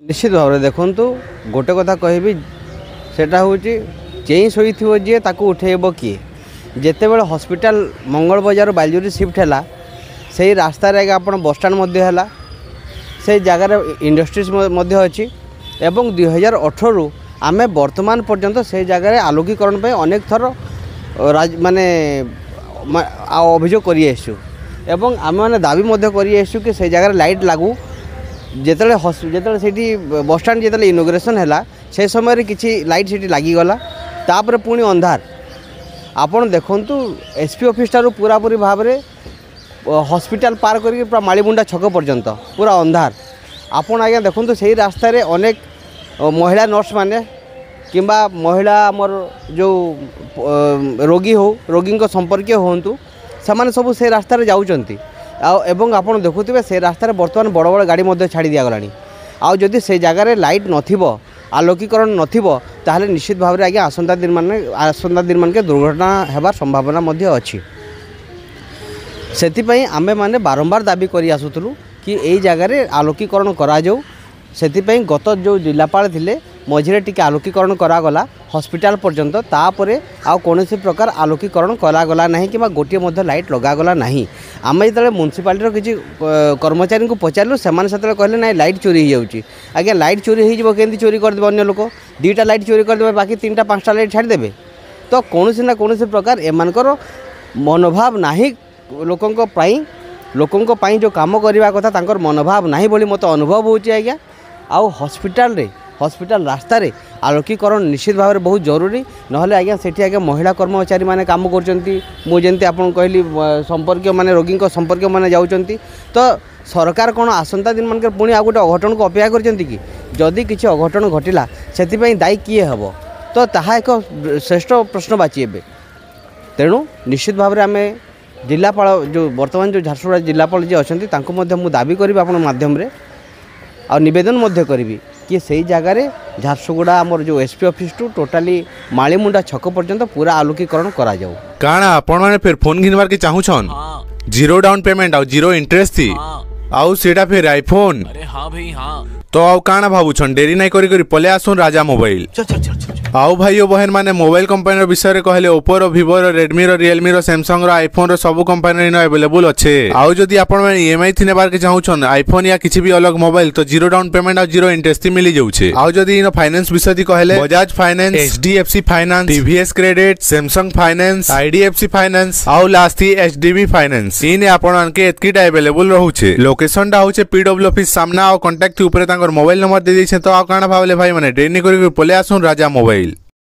निश्चित भाव में देखु गोटे कथा कहबी सेटा हूँ चेई शोई जी उठेब किए जिते बड़े हॉस्पिटल मंगल बजार बालजोरी शिफ्ट है से रास्ता आप बसस्टाण है से जगार इंडस्ट्रीज अच्छी एवं 2018 आम वर्तमान पर्यंत से जगार आलोकीकरण अनेक थर माने अभियोग कर आम मैंने दाबी कर कि से जगार लाइट लागू जिते से बसस्टाण जो इनोग्रेसन है से समय किसी लाइट से लगिगला तापर पुणी अंधार आपन देखंतु एसपी ऑफिस टारू पूरा पूरी भाव में हॉस्पिटल पार करके पूरा मालीमुंडा छक पर्यंत पूरा अंधार आपन आज्ञा देखंतु से रास्तार अनेक महिला नर्स माने किंबा महिला आमर जो रोगी हो रोगी संपर्क हूँ से सब से रास्तार जाऊँच एवं आपन देखुवे से रास्तार बर्तमान बड़ बड़ गाड़ी छाड़ी दिगला आउ जदि से जगार लाइट नथिबो आलोकीकरण नथिबो ताहले निश्चित भाव में आज्ञा आसंता दिन मान के दुर्घटना हेबार संभावना मध्य अच्छी से आमे माने बारंबार दाबी करी आसुतलु कि यही जगार आलोकीकरण करा जाऊ से गत जो जिलापाल थिले मझिरे टिके आलोकीकरण करागला हॉस्पिटल पर्यंत तापर आउ कौन प्रकार आलोकीकरण करागला नहीं कि गोटे मध्य लाइट लगागला नहीं आम जो म्यूनिसिपालिटी किसी कर्मचारी को पचारू से कहले ना लाइट चोरी हो जाऊँगी आज्ञा लाइट चोरी हो चोरी करदे अन्य लोक दुईटा लाइट चोरी करदे बाकी 3टा 5टा लाइट छाड़देवे तो कौन ना कौन प्रकार एमानकर मनोभाव नहीं लोकों जो काम करने कथा मनोभाव नहीं बोली मत अनुभव होची आज्ञा आउ हॉस्पिटल रास्ता रे आलोकीकरण निश्चित भाव में बहुत जरूरी नहले आज्ञा सेठी आज्ञा महिला कर्मचारी माने काम करचंती मुझे आपन कहली संपर्क माने रोगी संपर्क माने जाउचंती तो सरकार कौन आसंता दिन मान पुणी आ गोटे अघटन को अपेक्षा करचंती कि जदि किसी अघटन घटिला से दायी किए हम तो ताहा एक श्रेष्ठ प्रश्नवाची एबे तेणु निश्चित भाव में आम जिलापाल जो वर्तमान जो झारसुगुड़ा जिलापाल जी अच्छा मु दाबी करी आपण माध्यम आ निवेदन करी कि सही जगार झारसुगुड़ा आमर जो एसपी ऑफिस टू टोटाली मालीमुंडा छक पर्यंत पूरा आलोकीकरण करा जाऊ काना आपण माने फिर फोन घिनवार के चाहू छन जीरो डाउन पेमेंट आ जीरो इंटरेस्ट थी आउ सेटा फिर आईफोन अरे हां भाई हां तो आउ काना भाबू छन देरी नहीं करी करी पले आसुन राजा मोबाइल आउ भाई बहन माने मोबाइल कंपनी विषय रे कहले ओप्पो रो वीवो रो रेडमी रो रियलमी रो सैमसंग रो आईफोन रो सब कंपनी इन अवेलेबल अच्छे आउ जदि आपण माने ईएमआई थिने बार के चाहू छन आईफोन या किसी भी अलग मोबाइल तो जीरो डाउन पेमेंट और जीरो इंटरेस्ट मिली जाउछे आउ जदि इन फाइनेंस विषय दी कहले Bajaj finance HDFC finance TVS credit Samsung finance IDFC finance आउ लास्ट ही एचडीबी फाइनेंस इन आपण के एतकीटा अवेलेबल रहउछे लोकेशन दा होचे पीडब्ल्यू ऑफिस सामना और कांटेक्ट ऊपर तांकर मोबाइल नंबर दे दैछे तो आ काना भावले भाई माने डेनी करी पले आसुन राजा मोबाइल।